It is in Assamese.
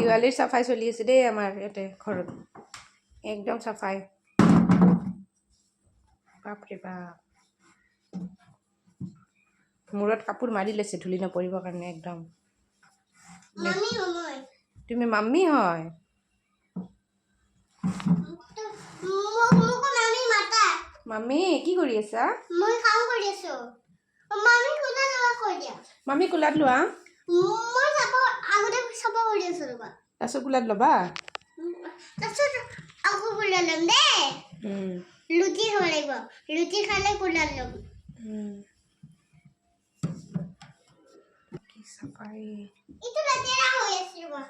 দিৱালীৰ চাফাই চলি আছে দেই আমাৰ ইয়াতে ঘৰত একদম চাফাই বাপৰে বাপ মূৰত কাপোৰ মাৰি লৈছে ধূলি নপৰিবৰ কাৰণে একদম তুমি মাম্মি হয় মাম্মি কি কৰি আছা মই কাম কৰি আছো মামি কোলা লোৱা কৈ দিয়া মাম্মি কোলাত লোৱা মই আগতে চাব কৰি আছো ৰবা তাৰপিছত কোলাত ল'বা তাৰপিছত আকৌ কোলা ল'ম দেই লুচি খাব লাগিব লুচি খালে কোলা ল'ম কি চাফাই এইটো লেতেৰা হৈ আছে ৰবা